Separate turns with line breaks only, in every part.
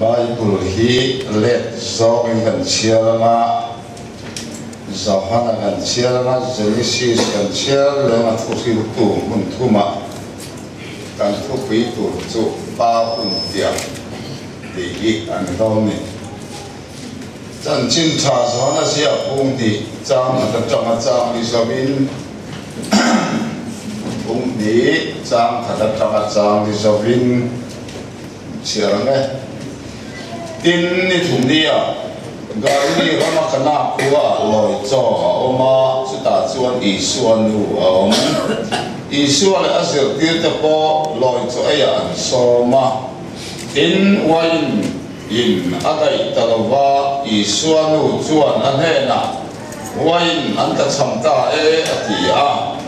Bible hi let zo in kan chia ma Zohana kan chia ma Genesis kan chia le ma thu si tu mun thu ma kan thu pi tu chu ba un tia ti gi an do ni chan chin tha zo na sia pung ti chang ta chang chang ni so bin pung ni chang ta chang ni so bin chia nge tin ni thùng đi à gari ni rama kana kuwa loi cho oma chuta chuan I suan nu om I suan azir tir te po loi cho aya an so ma tin wain in agai talawa I suan nu chuan an he na wain an ta chamta ati a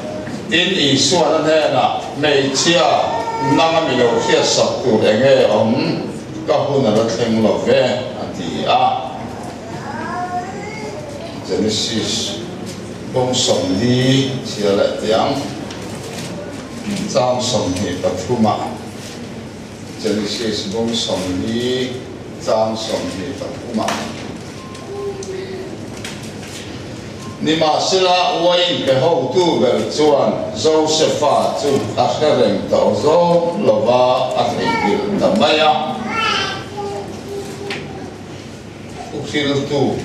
tin I suan an he na mei chia nanga mi lo khia sak tu enge om kahuna la thleng lo ve ati a Genesis bông som li chia la tiang chang som hi pathuma Genesis bông som li chang som hi pathuma nima sila wain ke ho tu ber chuan Josepha chu a khereng to zo lova a thei tamaya ukil tu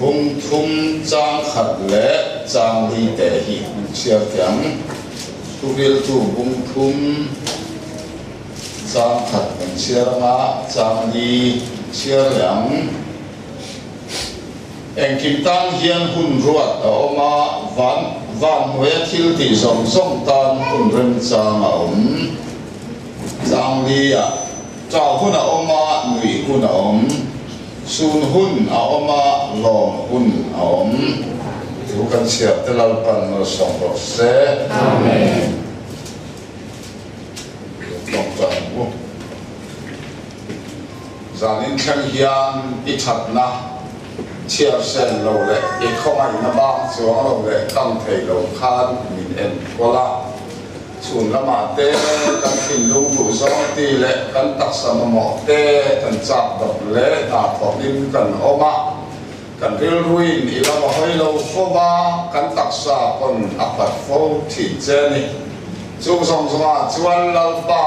bung thum chang khat le chang li te hi chia tiang ukil tu bung thum chang khat kan chia ma chang li chia liang eng kim tang hian hun ruat a oma van hoi thil ti som som tan hun rem chang a om chang li a chao hun a oma nui hun a om sun hun a oma long hun a om tu kan siap telal pan no song ro se amen long tan bu zanin khang hian I that na chia sen lo le I khong ai na ba chuang lo le tang thei lo khan min en kola chun lama te kan thin lu tu so ti le kan tak sam mo te kan chap dop le ta thok din kan oma kan ril ruin I lama hoi lo fo ba kan tak sa kon apat fo thi che ni chu song song chuan lal pa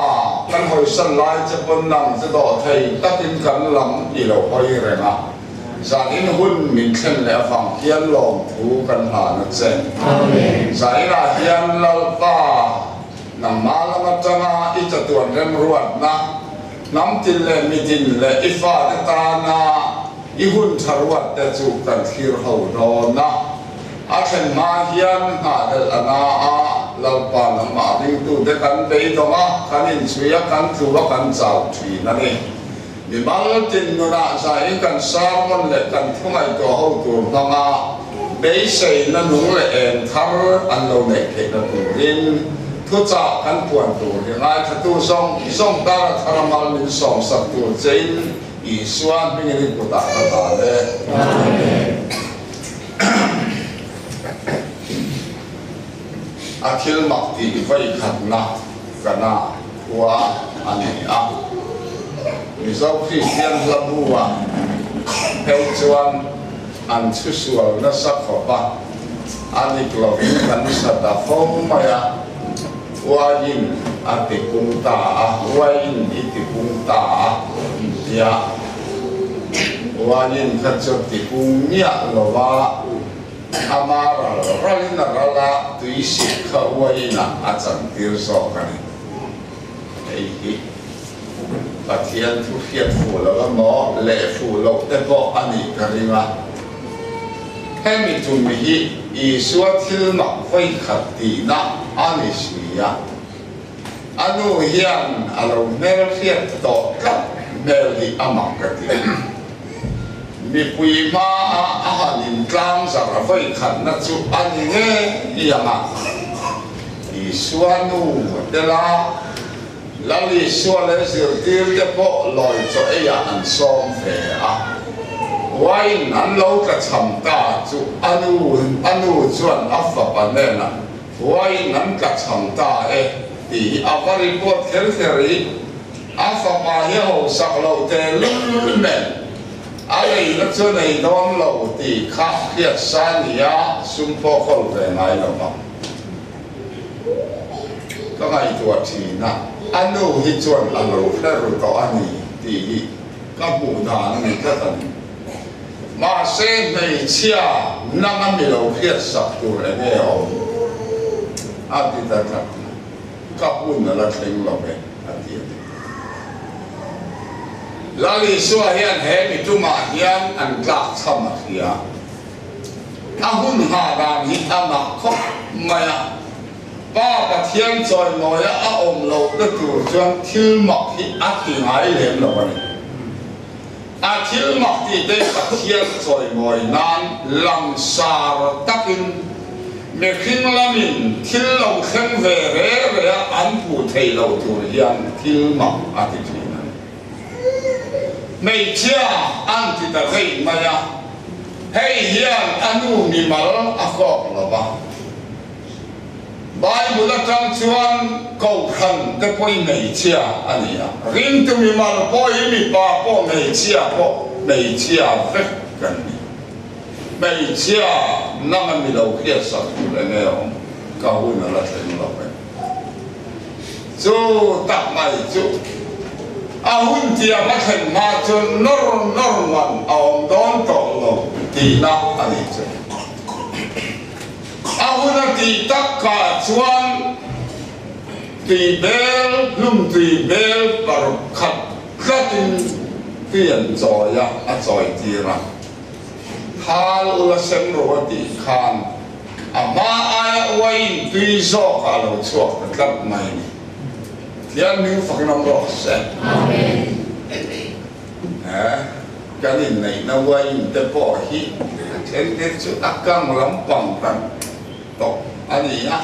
kan hoi san lai che pon nang che do thei takin kan lam I lo hoi renga zanin hun min khen le phang hian long thu kan ha na chen amen zaina hian lal pa nang malama changa I chatuan rem ruat na nam til le mitin le ifa de ta na I hun tharwat te chu kan thir ho do na a khen ma hian ha del ana a lal pa na ma ding tu de kan bei do ma kan in suya kan thu wa kan chau thi na ni mi mal tin no na sa I kan sarmon le kan thungai to ho tu nga bei sei na nung le en thar an lo ne ke na tu rin thu cha kan puan tu hi ngai thatu song ta tharamal min som sak tu chain I suan ping ri ku ta le amen akhil makti vai khatna kana wa ani a mi zo Christian labuwa heu chuan an chu sual na sak ho ba ani klovin kan sa ta phong maya wain ati kung ta wain iti kung ta ya wain kachot ti kung nya lova amara ralina rala tu isi kha waina achang tir so kan ei pathian thu khiat fu lo mo le fu lo te bo ani karima hemi tu mi hi I suat thil mak vai khat ti na ani sia anu hian alo mel khiat to ka mel hi amak ka ti mi pui ma a hanin tlang sa ra vai khat na chu ani nge yama I suanu de la lali suale sir tir de po loi cho eya an som fe a wain an lo ka cham ta chu anu chuan afa panena wain an ka cham ta e ti avari pot khel kheri phật mà hiểu sắc lâu tê luôn nè ai nó cho này đón lâu thì khác khiết san ya sum po khol về ngay lâu mà có ngày tuổi thì na anh nu hi chuẩn anh lâu phải rồi có anh thì các bộ đàn này các anh mà sẽ này chia năm anh bị lâu khiết sắc tuổi này ông anh thì ta thật các bộ là thành lâu về anh thì lali suah hian he mi tuma hian an tlak chama hia a hun ha ram hi ama khop maya pa pathian choi moya a om lo na tur chuan thil mak hi a ti ngai lem lo ani a thil mak ti de pathian choi moi nan lam sar takin me khin lamin thil lo khen ve re an pu thei lo tur hian thil mak a ti mấy chia ăn thì ta thấy mà ya hay hiền anu mi mal akok là ba Bible trong chuan câu khăn cái point mấy chia anh ya riêng tu mi mal point mi ba point mấy chia vết gần mấy chia năm mi đầu kia sắp rồi nghe không câu hơn là thành lâu vậy chú tập mày chú ahun tia mathen ma chun normal aom don to lo ti na ani chu ahun ti takka chuan ti bel lum ti bel par khat khatin tian joya a choi ti ra hal ula sem ro ti khan ama aya wain ti zo ka lo chuak tlap mai Yan mình phải nằm rõ sẽ. Amen. Cái này nó quay để bỏ hi, trên cái chỗ ác cam lắm bằng bằng tộc anh ấy á.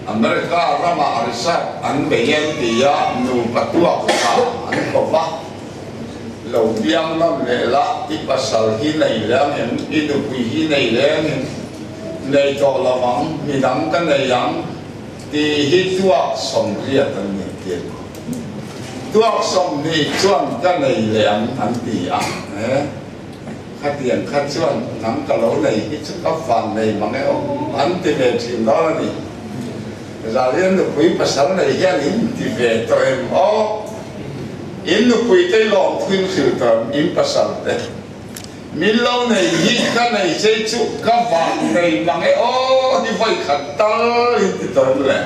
America ra mà Arisa anh bây giờ thì á nụ bắt tuộc cả anh có ba lâu biang lắm lẽ là ít bắt sal hi này lẽ mình ít nụ quỳ hi này lẽ mình này cho là vắng mình đắng cái này đắng thì hít tuộc sống riết anh nhận tiền tuộc sống thì chuẩn cái này lẹm anh tỷ à khát tiền khát chuẩn nắm cả lỗ này hít chút các phần này mà cái ông anh thì về chuyện đó là gì ra liên được quý bà sáng này gia đình thì về tụi em in được quý tây lòng khuyên sự tầm in bà sáng đấy mình lâu này hít cái này dây chút các vạn này mà cái đi phải khát tơ thì tụi em lại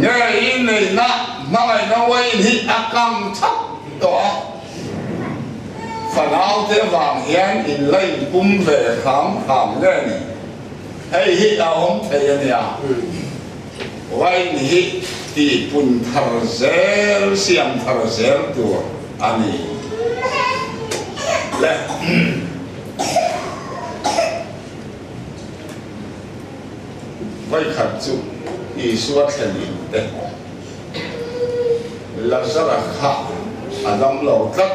nghe in này nè mà ngày nó quay hít cam thấp đó phần áo thế vàng hiến in lên bung về khám nghe này hay hít áo không thấy anh à quay hít thì bún thar zel xiêm thar zel tua anh lẽ quay khát chú ý suốt thành đấy là rất là khác Adam lâu rất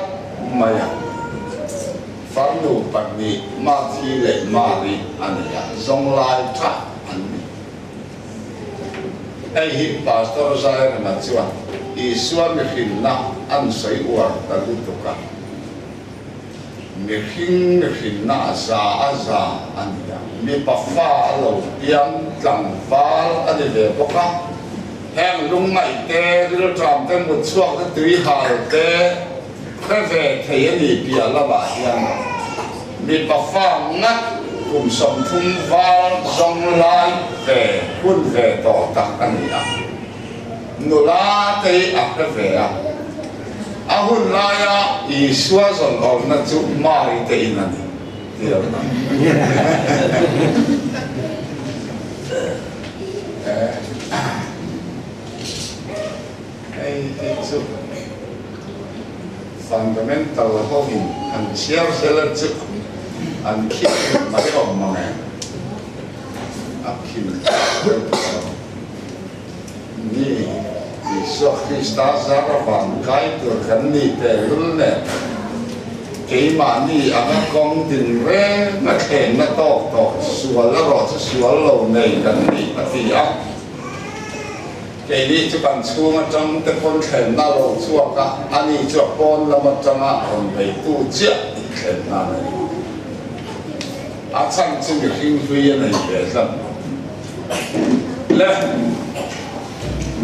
mày phán đủ bật đi mà thi lệ mà đi anh ấy giống lại thật anh ấy hít pastor ra là mà chua ý suốt mình hình na ăn sấy uar ta đi tục cả mình hình na za anh ấy mình bắt pha lâu tiếng chẳng pha anh ấy về bốc á em lúc này té rồi tròn cái một suốt cái túi hào té cái về thấy anh ấy bịa là bà hiền mình bắt pha ngắt cùng sống thung vào dòng lại về quân về tỏ tạc anh ấy nô la thấy cái về hun lại ý xóa dòng ông nó chụp mai thấy nè điều đó itu fundamental hobi an siar selat cuk an kip mai om mana akim ni Iso Krista zara van kai tu kan ni te lul ne ke ma ni anga kong tin re na khen na to sual la ro sual lo nei kan ni ati a cái này chú cần chú mà trong cái con thèm nào rồi chú cả anh ấy chú con là một trong á còn phải tu chết thèm nào này chân chú được kinh phi này về rằng lên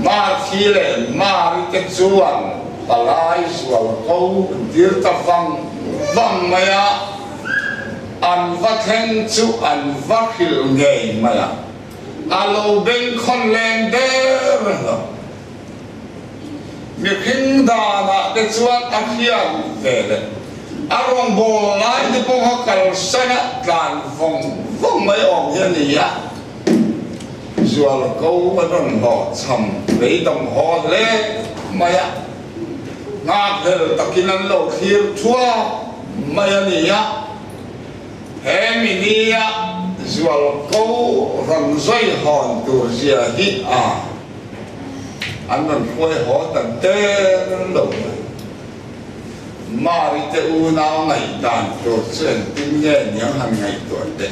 mà khi lệ mà cái chú ăn bà lai rồi câu điêu ta văng mày à ăn vắt hen chú ăn vắt hiểu nghề mày à alo bên con lên đê việc hình đà na cái chú ăn ăn hiền về đấy arong bồ lại thì bông họ cần sang đàn vòng mấy ông như này à rồi là câu mà nó bỏ chầm lấy đồng họ lên mày à ngạc thế là ta kinh ăn lâu thiêu chua mày à này à hè mình đi à rồi là câu răng dây hòn từ gì hít à anh mình phơi họ tận tê lâu mà đi tới u nào ngày đàn tổ chức tin nhẹ những hàng ngày tuổi đấy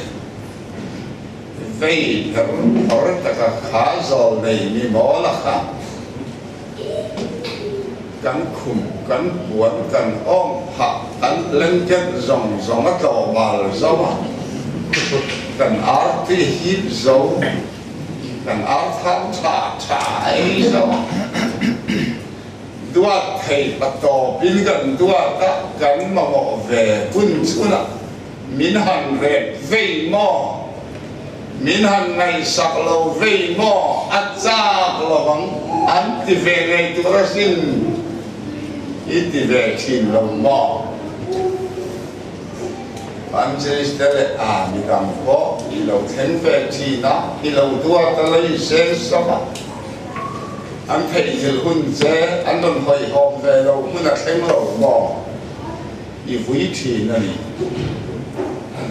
vậy là họ rất là khá giàu này mi mỏ là khá cắn khum cắn cuốn cắn ôm hạ cắn lên chân dòng mắt đầu mà là dấu cắn áo thì hít dấu cắn áo tham trái dấu đua thầy bắt đầu biến gần đua ta gắn mà họ về quân chú nè miền Hàn về vây mò miền Hàn ngày sạc lâu vây mò ăn ra lâu bằng ăn thì về này tôi ra xin ít thì về xin lâu mò anh sẽ để mình làm có đi lâu thêm về chi đó đi lâu đua ta lấy xe sao anh thấy thì hun chế anh đừng hỏi họ về đâu hun là thêm lâu mò đi vui thì này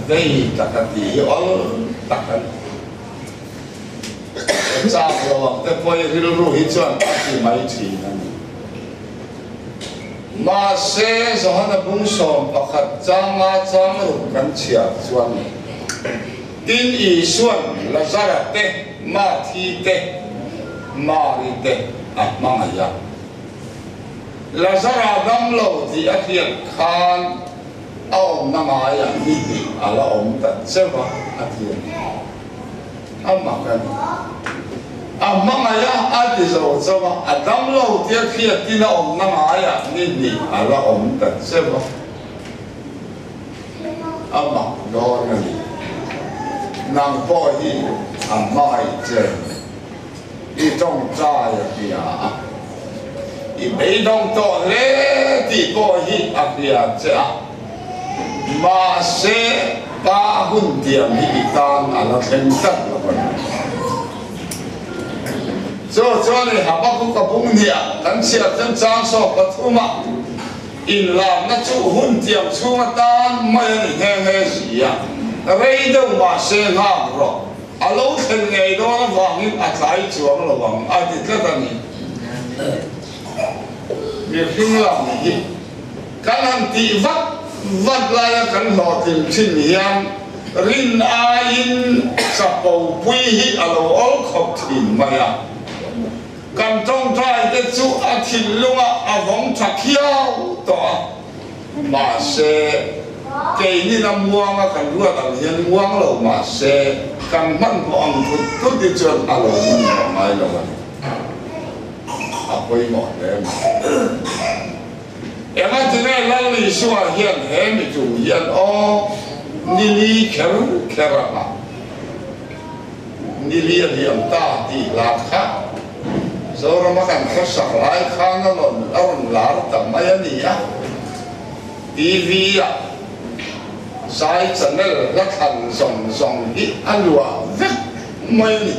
đây tất cả thì all tất cả sao rồiแต่พอยังรู้หิจวนที่ไม่ทีนั้นมาเสียสหันบุญส่งประคัดจางมาจางรูกันเชียร์ส่วนดินอีส่วนละจาระเตมาทีเตมาริเตอ่ะมาไงยะละจาระดำโลที่อาเทียนคานเอาหน้ามาอย่างนี้อะไรอมตัดเจ้าอาเทียนเอามากันmga ya ati zo zama adam lo tia khia tina om na ma ya ni ala om ta seba ama do na ni nang po hi amai je I tong cha ya pia I bei dong to le ti po hi apia cha ma se pa hun tiam hi tan ala theng tat la ba cho này hà bắc cũng có bung nhẹ cắn chia chân trang so có thu mà in làm nó chú hun tiệm chú mà tan mấy anh nghe gì à đây đâu mà xe ngang rồi à lâu thành ngày đó nó vàng những trái chuông là vàng thì cái gì việc kinh làm gì cái hàng tỷ vắt lại cái lò tìm xin hiền rin ain sập bầu bùi hi à lâu all khóc thìn mày à cầm trong tay cái chú ăn thịt luôn à vòng chặt khiêu đó mà xe cái này là mua mà cầm đua cầm hiền mua lâu mà xe cầm mặn của ông tốt đi chơi à lâu mà mai lâu à quay mỏi đấy em ăn thì này lâu đi xua hiền hè mình chủ hiền ô nili kéo à nili hiền ta đi lạc khác rồi mà cần phải sạc lại khang nó lon lá tầm mấy anh nhỉ TV à sai chân này là thành dòng ít ăn lúa vết mấy nhỉ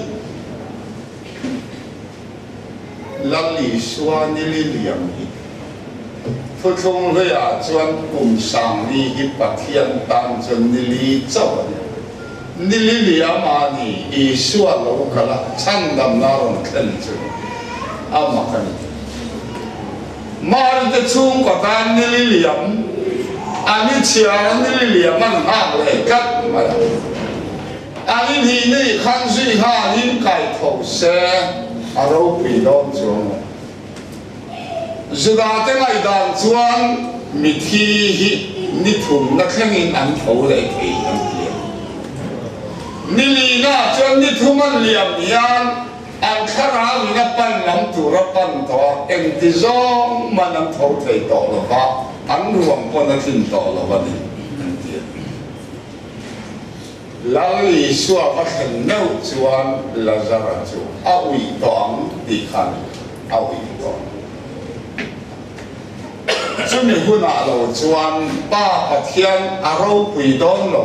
lần lì xua ní lì liềm nhỉ phút không với à chuan cùng sang đi hít bát thiên tan chân ní lì châu ní lì liềm mà nhỉ ý xua lâu cả là chăn đầm nào cũng khen chứ ama kan mar te chung ko tan ni liam ani chia ni liam man ha le kat ma ani hi ni khan suy ha hin kai thau se aro pi don chuang zuda te ngai dan chuan mi thi hi ni thum na thlengin an tho le thei an tia ni li na chuan ni thum an liam hian an khara wi na pan lam tu ra pan to em ti zong man an tho thei to lo ba an ruam pon an tin to lo ba ni lali suwa va khen neu chuan lazara chu a ui tong ti khan a ui tong chumi huna lo chuan pa pathian a ro pui don lo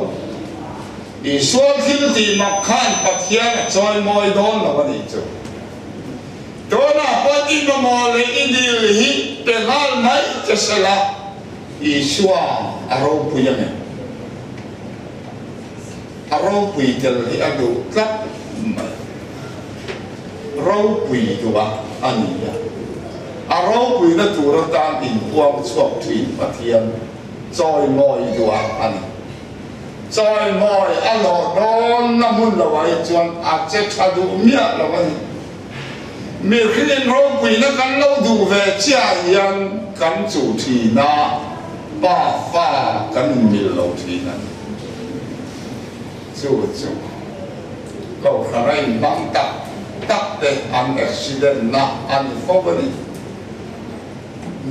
i sual thil ti mak khan pathian a choi moi don lo ani chu dona pati no mo le idil hi te hal mai che sala i suwa a ro pui ane aro pui tel hi adu tlap ro pui tu ba ania aro pui na tu ra tan in puang chuak thin pathian choi moi tu ani choi moi alo don na mun lo ai chuan a che thadu mia lo ani mi khilin ro pui na kan lo du ve chia hian kan chu thi na pa fa kan mil lo thi na chú cậu khả năng băng tắc để an accident na an phobani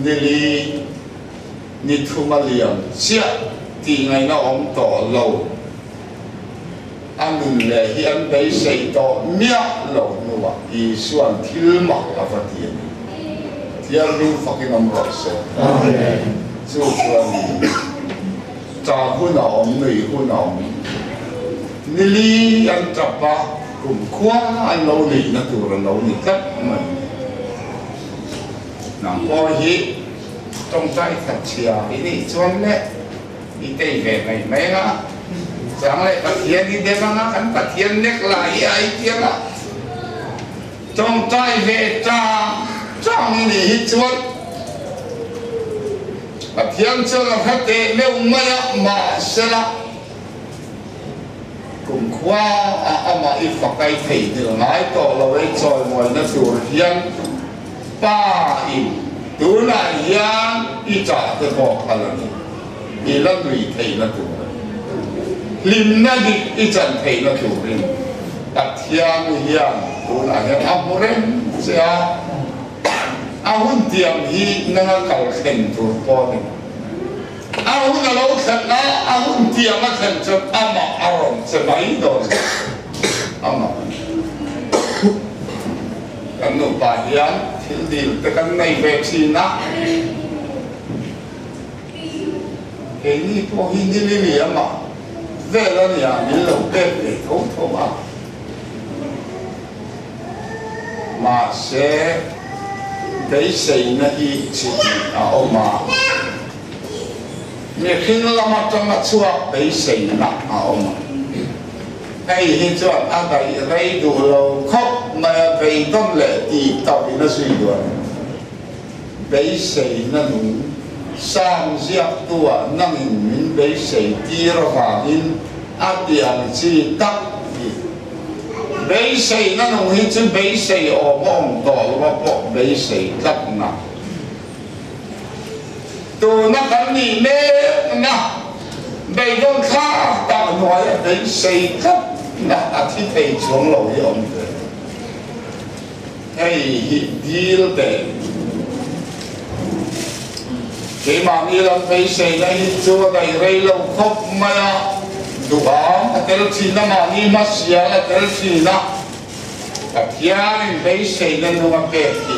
nili ni thumaliam chia ti ngày nó om to lâu an lệ hi an bay say to mía lâu nuwa i suan thil mak avatian tiar lu fucking om rose chú cha hun om nei hun om nili an trapa kum khua an lo ni na tu ran lo ni tat man nang po hi trong tai thật chia ini chuan le i te ve mai mai nga chang le pathian ni de nga kan pathian nek lai ai tia nga trong tai ve chang ni hi chuan pathian chuan la khate meu mai ma sela cùng khoa ama i fakai thei ni ngai to lo ei choi moi na tur hian pa i tu na hian i cha te bo khalani i lan ri thei na tu lim na di i chan thei na tu rin pathian hian tu na hian amuren sia ahun tiam hi na kal khen tur po ni ahun na lo khan na ahun tiam ma khan chot ama arom se mai do ama kan no pa hian thil dil te kan nei ve chi na e ni po hi ni li ama ve la ni a mi lo pe pe tho tho ma se dei sei na hi chi a oma mi khin lama tanga chuak dei sei na a oma ai hi chuan a dai rei du lo khop ma vei don le ti tao ni na sui do dei sei na nu sang ziak tua nang in min dei sei ti ro ha in a tiang chi tak dei sei na nu hi chu dei sei o mong to lo po dei sei tak na tu na kan ni me na dei don kha ta noi dei sei tak na a thi thei chuang lo hi om de hey hi deal de cái mà như là phải xây ra hết chỗ đầy rây lâu khóc mà đủ ám cái gì nó mà như mà xia là cái gì nó cái kia mình phải xây ra nó mà bể đi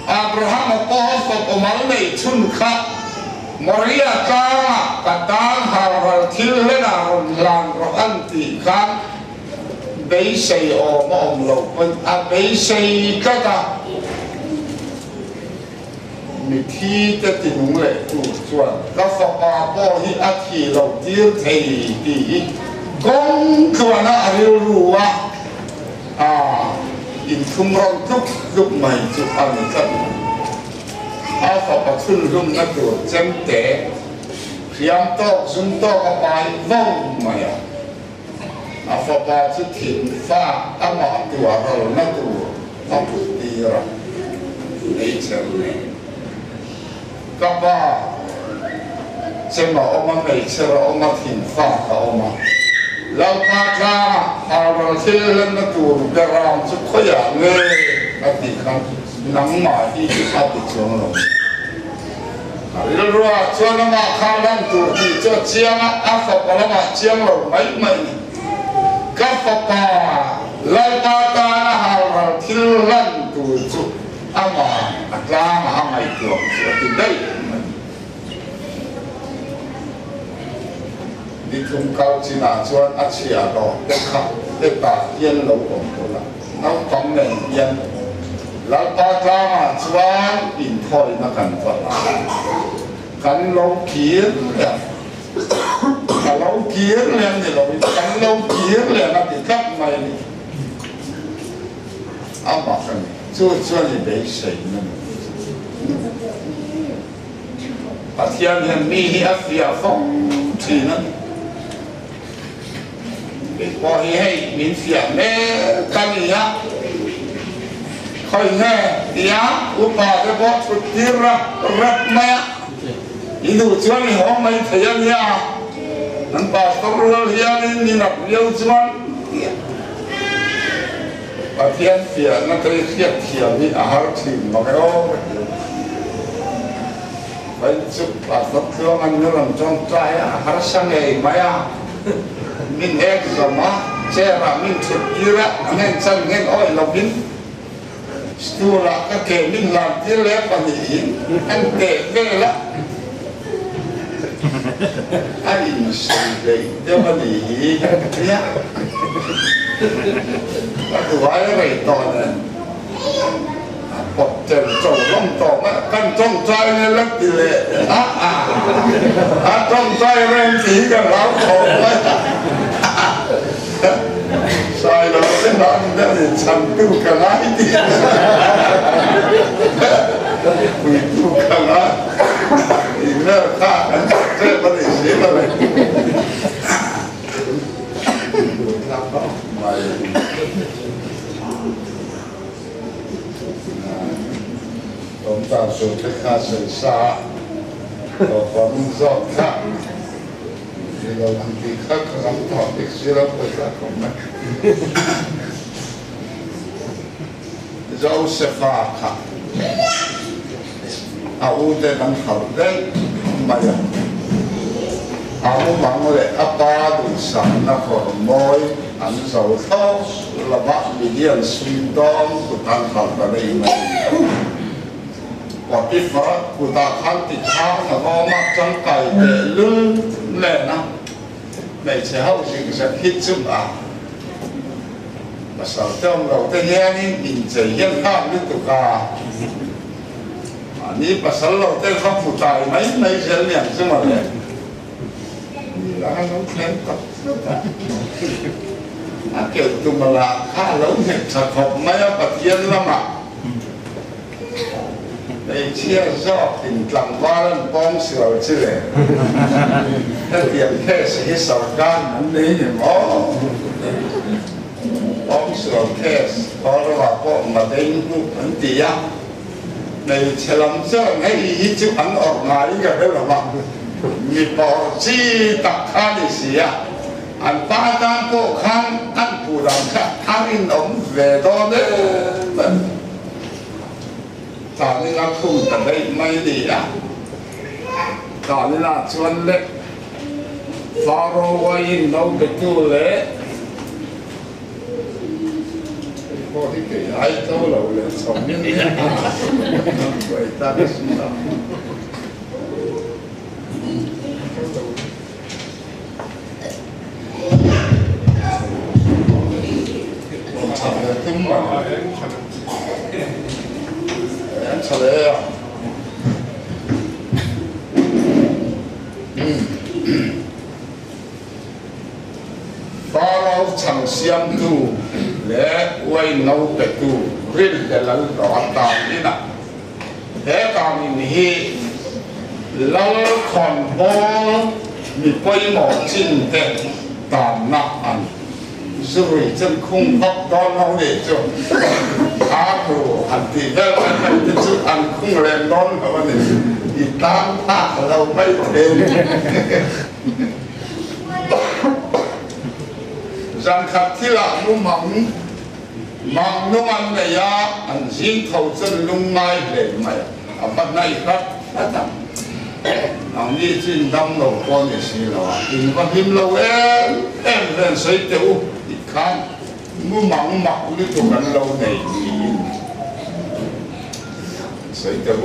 Abraham có phật máu này chun khát Maria ta cả ta hào thiếu hết là làm rồi ăn thì khát phải xây ở mà ông lâu phải xây cái ta mi thi te ti nung le tu chuan ka fa pa po hi a thi lo tir thei ti gong chuan a riu ruwa in thum ron tuk lup mai chu an kan a fa pa chun lum na tu chem te khiam to sun to ka pai vong mai a fa pa chu thin fa a ma tu a ro na tu a putira ei cherne kapa chema oma mei chera oma thin fa ka oma lau pa tla haral thil na tur garam chu khoya nge ati khan nang ma hi a ti chong lo rồi cho nó mà khao lăng tụ thì cho chiang á phật và nó mà chiang rồi mấy các phật bà lai ta ta nó hào vào thiếu lăng tụ chú á mà ra mà mày tưởng thì đây đi thùng cao chỉ là cho ăn chia đồ để khắp để ta yên lâu ổn là nó phóng nền yên lai ta ta mà cho ăn in thôi nó cần phật cắn lâu kiến là lâu kiến lên thì lâu cắn lâu kiến lên là thì cắt mày đi áo bảo cái này chưa thì để sấy nữa à thiên nhiên mi hi áp phía phong thì nó cái bỏ hi hay miễn phía mẹ cái gì á khơi nghe thì á u bà cái bỏ tụt tira rap mẹ itu cuman ni orang main thayanya, nampak terlalu hian ni nak liau cuman, latihan dia nak kerja dia ni ahar tim makanya, baik cup atau kelangan orang contoh ahar sangai maya, min ek sama, cera min terkira, min sangen oi lobin, setelah kakek min latih lepas ni, ente bela. Anh đây nếu mà đi nhá các cái này to này bột chân trâu lông trâu á căn trông trai này lắm thì lệ trông trai lên chỉ cần láo khổ đấy sai đó cái đó thì chẳng tu cả ai đi quỳ tu cả ai thì nó khác thế mà để xí mà này mày chúng ta sử dụng khá sẵn xa và vẫn dọn khác thì là làm gì khác lắm thọ được xí lắm với các con này dẫu sẽ phá khác áo để làm khẩu đấy mà áo bằng để áp ba đủ sẵn là khỏi môi ăn dầu thô là bác bị điên suy đom của tăng khẩu ở đây mà và cái phá của ta khăn thì khá là có mắt trong cày để lưng lệ năng này sẽ hậu sự sẽ hít chung mà sao trong đầu tên nghe nên nhìn thấy hiện khác như tụi cả ni pasal lo te kham futai mai sel yang semua le la no khen tak akel tu mala kha lo ne sa khop mai patien lama ei chia zo tin tlang waran pom sio chile ta tiam case hi sarkar an nei ni mo pom sio case ko wa ko ma dei hu an tia này sẽ làm cho ngay ý chịu ăn ở ngoài cái đó là bạn mình bỏ chi tập kha đi xí à anh ba tam bộ khang ăn phụ làm khác ăn in ống về đó đấy ta nên là không tận đây mấy đi à ta nên là chuẩn đấy pharo quay nấu cái tu lễ có cái ai đâu lâu lên sống như thế vậy ta biết sao chẳng là tính mà em trả lời à phá chẳng xiêm tu lẽ quay nấu cái tu riêng để lần rõ tao đi nè thế tao mình hi lâu còn bó mình quay mỏ chín tên tao nặng ăn rồi chân không hấp đó nó để cho anh thì cái chút anh không lên đón các bạn thì tam thác lâu mấy thêm rằng khát thì là nu mong nu ăn này ya anh riêng thầu chân lung ngay để mày ở bên này khác ông đi trên đông lâu con thì xí rồi thì con phim lâu em lên xây tiểu thì khăn mua mỏng mặc đi tụ gần lâu này thì xây tiểu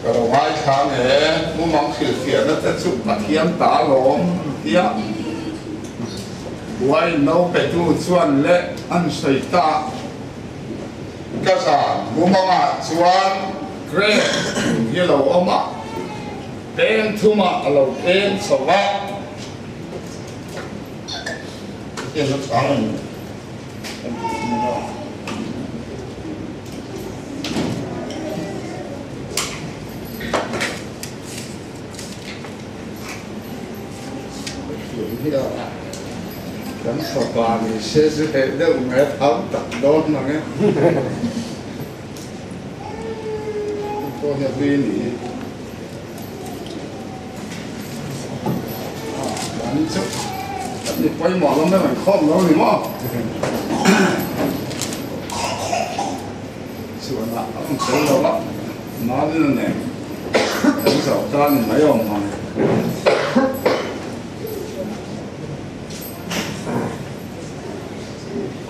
cái đầu hai tháng này mua mỏng khử phiền nó sẽ chụp mặt hiếm tá lỗ tiếc quay nấu cái tu chuan lệ ăn xây ta cái啥mua mỏng à chuan kre như lâu ôm à tên thu mà lâu tên sầu vác cái nó sáng cái sầu vác thì sẽ hệ đâu nghe tháo tập đón mà nghe tôi nhập viên thì bán chút đi quay mỏ lắm đấy mày không đâu thì mỏ sửa lại không sửa đâu lắm nó đi này cái sầu ra thì mấy ông mà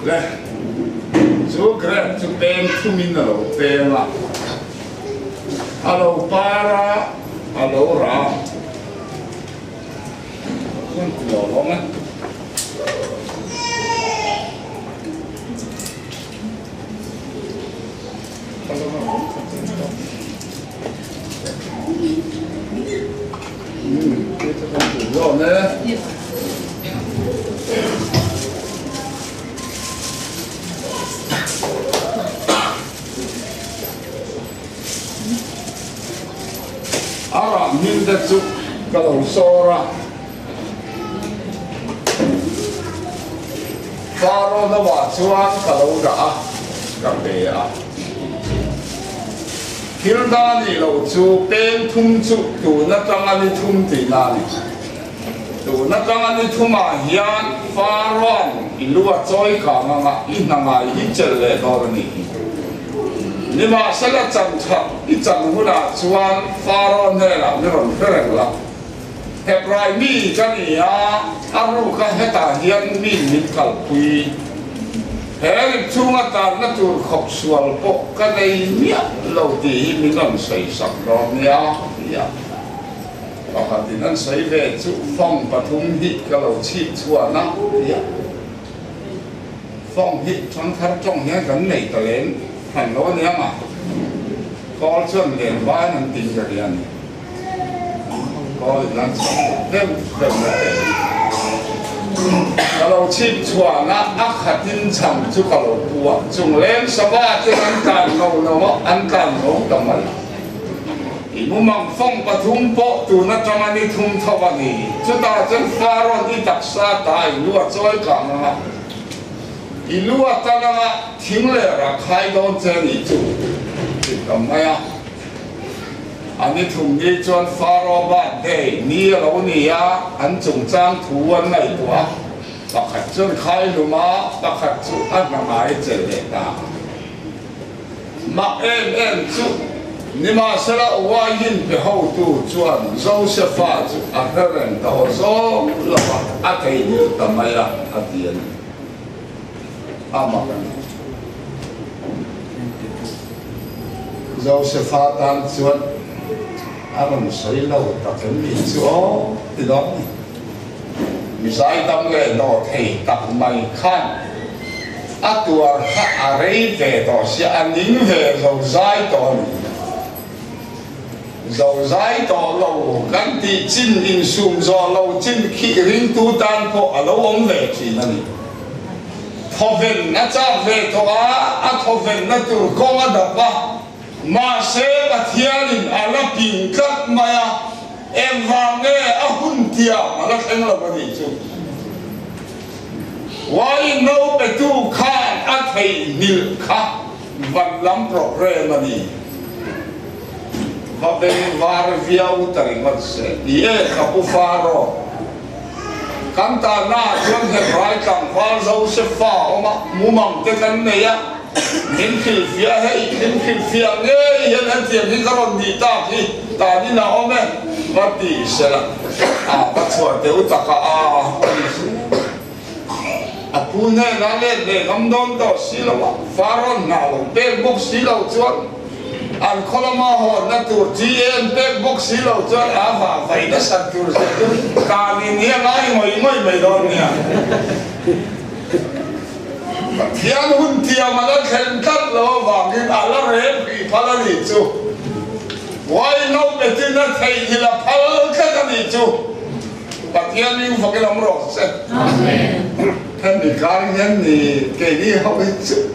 đây chú cái chú bên chú mình là bên mà alo para alo ra không hiểu lắm á cái cho con chủ rồi đấy nhìn thấy chút cái đầu sò ra pharo nó bảo chuan cái đầu đã cái bể à khi đó thì lâu chú bên thung chú tụ nó trong anh đi thung thì nào tụ nó trong anh đi thung mà hiền pharo lúa trôi cả mà ít năm ngày ít chơi lệ đó là gì nhưng mà sẽ là chẳng thật ít chẳng hút là chuan pharo này là nó còn rất là hẹp rai mi cái này à aru cái hết ta hiền mi mít cầu quy hệ chung là ta nó tu học sual bộ cái này nhá lâu thì mình làm xây sập đó nhá và hạt thì nó xây về chú phong và thung hít cái lâu chi chua nó phong hít trong tháp trong nhá cái này ta lên thành nó nhá mà có chuyện liền vai nó tìm cái gì này có nó đem đem lại kalau chip chua na akhatin cham chu kalau tua chung len sawa te an kan no tamal imumang phong pathum po tu na chamani thum thawani chuta chen faron I taksa tai lua choi ka ma ilua tananga thingle ra khai don chen I chu tamaya ani thum ni chon faro ba de ni lo ni ya an chung chang thu an nei tua pakhat chon khai luma pakhat chu an na mai che le ta mak em chu ni ma sala wa yin pe ho tu chuan Josepha chu a heren ta zo lo a thei ni tamaya a tien ama Josepha tan chuan anh xây lâu tập cái gì chỗ từ đó mình sai tâm lệ nó thầy tập mày khăn tua khá rây về đó sẽ anh nín về rồi giải đó lâu gắn thì chín in sum do lâu chín khi riêng tu tan po lâu ông về chỉ là gì thọ về nó cha về thọ thọ về nó tu công ở đâu ba mà sẽ là thiên là bình cấp mà em vào nghe hun tiệt mà nó thành là cái gì chứ? Why no be tu khan a thầy nil kha văn lắm program mà đi và về var viau tari mất sẽ đi kapu faro kan ta na chuan he rai tang phal zo se fa oma mumang te kan nei a min khil fia he min khil fia nge hian han tiam hi karon di ta ki ta ni na ome va ti se la va chua te u ta ka pu ne na le gam don to si lo faron na lo pe book si lo chuan an kolama ho na tur gm pe book si lo chuan va vai na san tur se ka ni ni ngai ngoi mai don nia thian hun tiam ala khen tat lo wa ngin ala re pi phala ni chu wai no pe tin na thei hi la phal ka ka ni chu pathian ni fa ke lam ro se amenท่านมีการยันนี่เกี่ยนี่เขาไป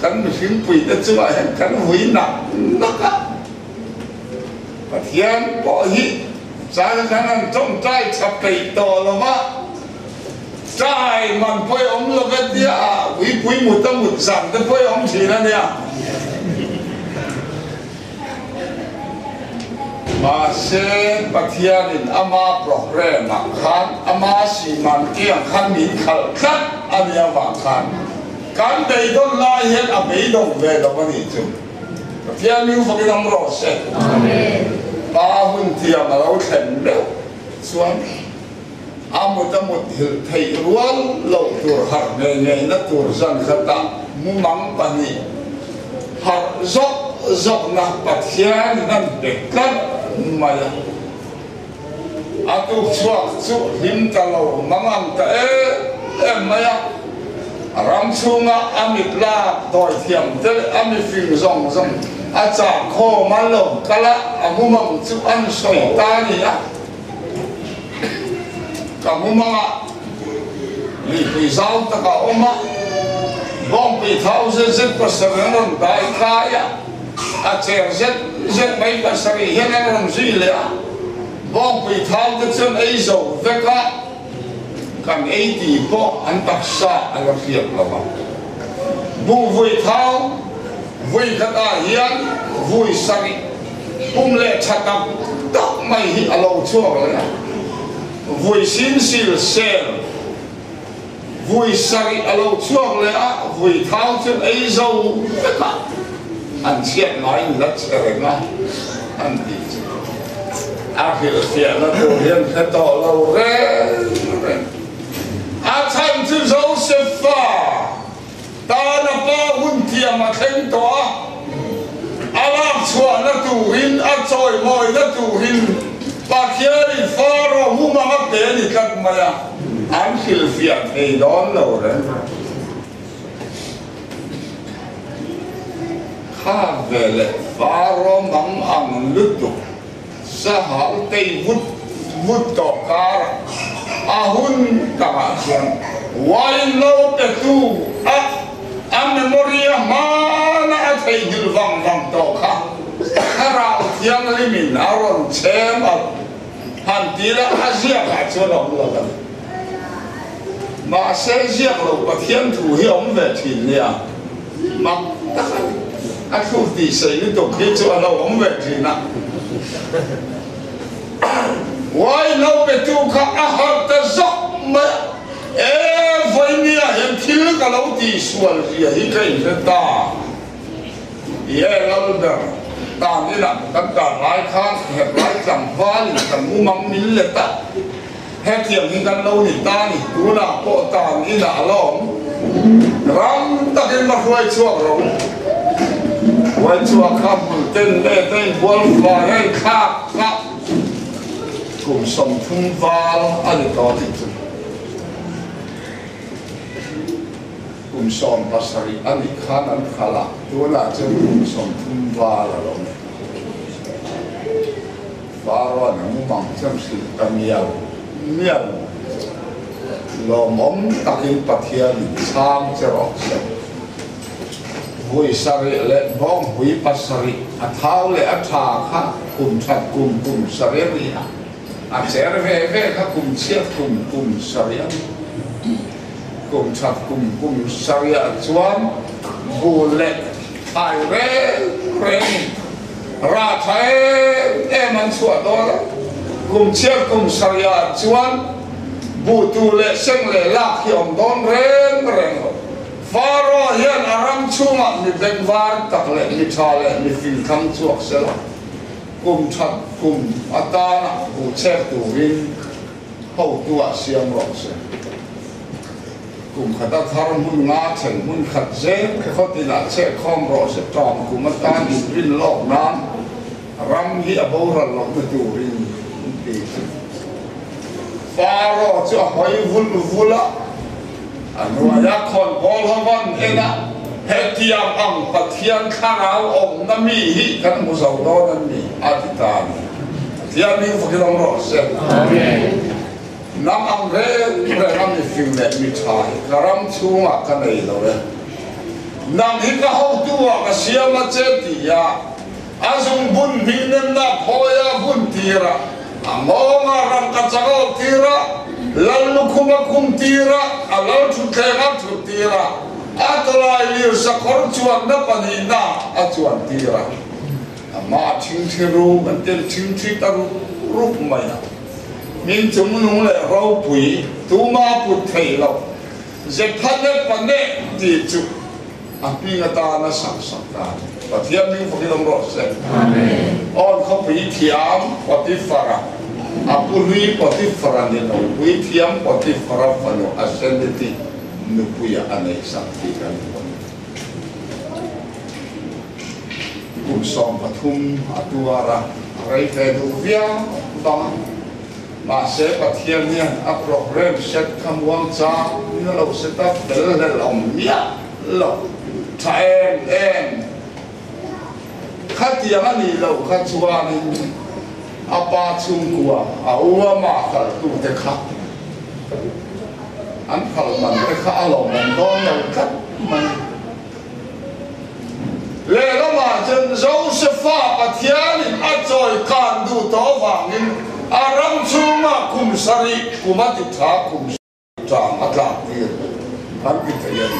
กันฟิล์มปุ๋ยนั่นใช่ไหมกันหุยหนักนะครับประเทศปอหิสารนั้นจงใจฉับไปต่อละว่าใจมันพ่อยอมละเวทีวิปุยมุดตั้งมุดสั่นแต่พ่อยอมสีนั่นเนี่ยมาเซนประเทศนี้อามาโปรแกรมขันอามาสีมันเกี่ยงขันมีขัดขัดอันนี้ว่าขันการเดินต้นลายเห็นอาเบดงเวลาวันนี้จุประเทศนี้ฟังน้ำร้อนเสร็จป้าหุ่นเทียมเราเข็นเร็วส่วนอามุดมุดไทยรัวโลตัวหักเงยนัดตัวสันขตามุมังปนีหักจกนักประเทศนั้นเด็กกันมาอาตุชวกชุหิมตะโลมังอันตะมายรังชุงอามิกลาดอยเทียมเตอามิฟิงซองอาจารย์โคมาลงกะละอามุมังชุอันสวยตานี่นะกับมุมังลีปีซาวตะกะอมาบ้องปีเท้าเจ็ดประเสริฐนนได้ขายอาเจียเจ็ดไม่ประเสริฐเห็นอะไรสิเลยบ้องปีเท้าจะจนไอ้โซ่เวกะกันไอ้ตีโปอันตักษะอันละเพียบละมั้งบูวุยเท้าวุยกระตาเฮียนวุยสริปุ่มเล็ดชัดตับตักไม่หิอโลชั่วเลยนะวุยสินสิลเซลวุยสริอโลชั่วเลยอ่ะวุยเท้าจนไอ้โซ่เวกะอันเชียนน้อยนัดเอะไรนะอันดีอาคิลเสียนะตัวเฮียนแค่ต่อเราเร่อาชันที่เราเสฟาตาหน้าป้าหุ่นเทียมมาเข่งตัวอาลักชวนนัตูหินอาจอยมอยนัตูหินปากเขียนฟ้าเราหูมาเปลี่ยนกันมาอันคิลเฟียไอ้ดอนเราเลยข้าเวลฟ้าเรามังอังลุตุสหายเตยวุฒตอกาอาหุ่นกะมาเชียงวัยโลเปตูอัมเมมอรีมานะเทยิลวังตอกาข้าเราเที่ยงลิมินอารอนเชมฮันตีละอาเซียขาดชวนออกมากันมาเสียเสียเราประเทศถูกให้อมเวทีเนี่ยมาตั้งอาคุตีใส่นี่ตกที่ชวนเราอมเวทีนะวัยเราไปดูข้าอาหารแต่ซักมาวันนี้เห็นที่ลึกเราตีส่วนเสียที่ใครจะตาเราเดินตามนี่นะตั้งแต่หลายครั้งเหตุหลายจังหวะนี่แต่มุมังมิลเลตะให้เทียมกันเรานี่ตานี่ดูนะโปตานี่นะล้อมรังตะกินมาช่วยช่วยเราไว้ช่วยขับเต้นบอลฟลายให้ขับกลุ่มสมทุนฟ้าอันนี้ต่อที่จุดกลุ่มสมภาษาอันนี้ขานันขาละตัวน่าจะกลุ่มสมทุนฟ้าละลงฟ้าร้อนมุมังจำสิตะเมียนลมอมตะกินปะเทียนช้างจะรอกเสียหุยสริเล็บ้องหุยปัสริอัฐาวเล็อัฐาค่ะกลุ่มชัดกลุ่มสริรีนะอาเจรเวค่ะกลุ่มเชียกลุ่มสริยกลุ่มชัดกลุ่มสริยจวนบูเล็ thải rê rê ra thái em ăn chuột đó cùng chia cùng sariya chuan bu tu lệ sinh lệ lạc khi ông đón rèn rèn pharo hiền aram chunga mi beng var tak lệ mi cha lệ mi phim khăm chuộc sẽ là cùng chặt cùng ata bu che tu vin hậu tu a siam rong se cùng khata thar mun nga chen mun khat je khot ti la che khom ro se trom cùng ata ni vin lok nan ram hi abora lok tu vin ti pharo cho hỏi vula anh nói con bol havan ena hetiam ang pathian kharau om nami hi kan mu sau đó nami atitan tiam ni fakir ông rõ se nam ang re nam ni phim le mi thai karam chunga kan nei lo re nam hi ka ho tu ka siama che ti ya azung bun bin na phoya bun tira amonga ram ka chago tira lalu kuma kum tira alau tu kaya tu tira atolai liu sakor chuan na panina achuan tira ama thing thiru antel thing thi taru rup maya min chum nung le rau pui tu ma pu thei lo je phane pane ti chu api nga ta na sang sang ta pathiam ning phokil om ro se amen on kho pi thiam pati fara apului pati fara ni no pui thiam pati fara fano ascendity nu puya anei sakti kan kum som pathum atuara rei fe du via tama ma se pathiam ni a program set khamwang cha ni lo set up del lom mia lo thaem em khatiang ani lo khachuan ni apa chung kwa awa ma khal tu te kha an khal man te kha lo man don lo khat man le lo ma chen Josepha pathian a choi kan du to wangin aram chuma kum sari kumati tha kum ta atla ti an ki te yan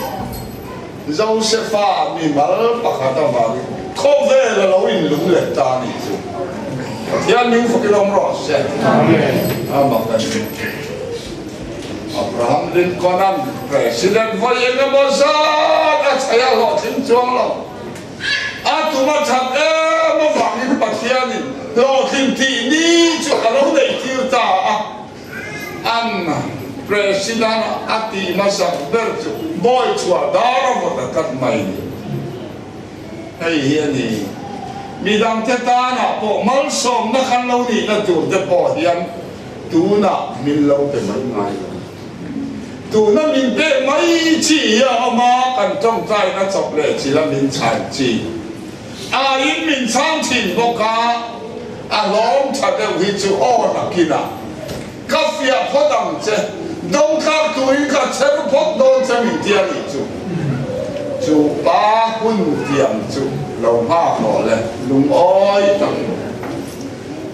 Josepha mi mal pakhata wari kho ve lo in lung le ta ni chu Tiang ning fakir om ros ya. Amen. Amen. Abraham Lincoln presiden voyeng mozat saya lo tim chuang lo. Atu macam mo wangin pathian lo tim ti ni chu kalau nei tir ta an presiden ati masa berju boy chua daro botak kat mai ni. Hei ni midang teta na po mal som na kan lo ni na tur te po hian tu na min lo pe mai ngai tu na min pe mai chi ya ma kan trong tai na chop le chi la min chan chi a in min chan chin bo ka a lom tha de wi chu o na kina ka fia phodam che dong ka tu in ka che phot do che min tia ni chu ba hun tiam chu lâu ha họ lên lùng oi tặng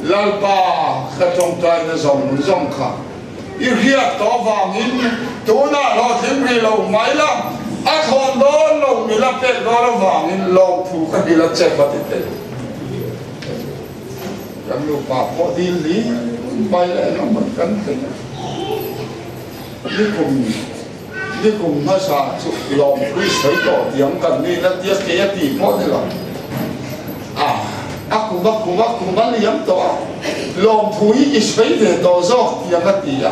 lal pa khát trong tay nó rong khả yêu hiệp to vàng in tú na lo thêm gì lâu máy lắm à thon đó lâu mi lắp tên đó là vàng in lâu thu cái gì là chết mất thế cái lục pa có đi lý bay lại nó mất cắn thế đi cùng nó sao chụp lòng quý sấy tỏ tiếng cần đi nó tiếc cái gì mất thế rồi aku bak liam to lom phui ispai de to zo yang ati ya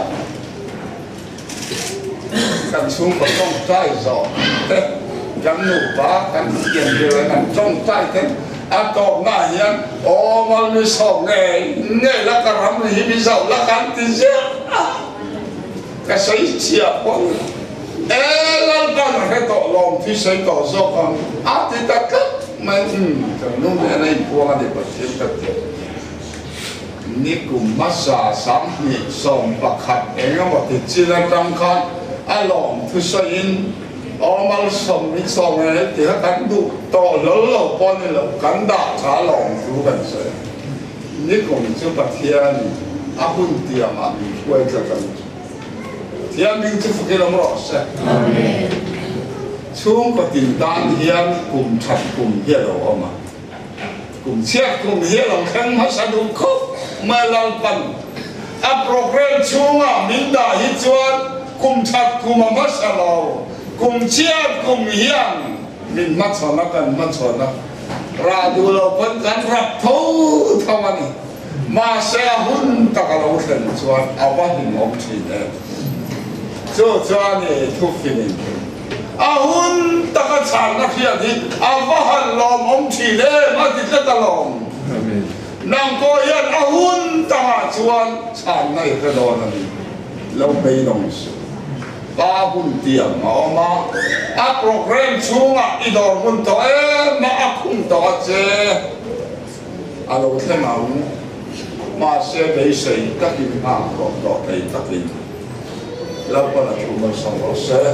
kan sung ba tong tai zo yang nu ba kan kien de kan tong tai te a to na hian o mal ni so nge la ka ram hi bi zo la kan ti je ka sai chia po la kan he to lom phi sai to zo kan ati ta ka mà nung này qua để bật thiết tập ni cùng massage sắm ni som bạc hạt em nó một tí là trăng khăn alom thứ sáu in omal som ni som này thì nó cắn đủ to lớn lâu con này lâu cắn đạ trả lòng chú gần sợi ni cùng chú bạc thiên hun tiệm mà quay trở lại thiên minh chú phục cái lòng rõ sẽ chung có tin tan hiền cùng chặt cùng hiền đâu mà cùng chết cùng hiền lòng khen mắt sa đúng khóc mà lòng phần program chung mình đã hít chuan cùng chặt cùng mắt sa lâu cùng chết cùng hiền mình mắt chọn nó cần mắt chọn nó raดูเราเป็นการรับเท่าเท่านี้มาเสียหุ่นตะกเราเห็นชวนเอาว่าหินอมทีเนี่ยชวนนี่ทุกฟินเอาหุ่นตะกฉันนักเรียนที่เอาว่าหันลมอมทีเลยมาติดเล่นตะลมนั่งก็ยันเอาหุ่นตะชวนฉันในกระโดดนี่เราไปลงสุตาหุ่นเตียงเอามาโปรแกรมช่วงอีดอร์หุ่นตัวมาคุ้มตัวเจ้อาเราเท่ามาเสียไปใส่ตะกินอ่างก็ต่อไปตะกินแล้วก็เราถูกมันส่งเราเสีย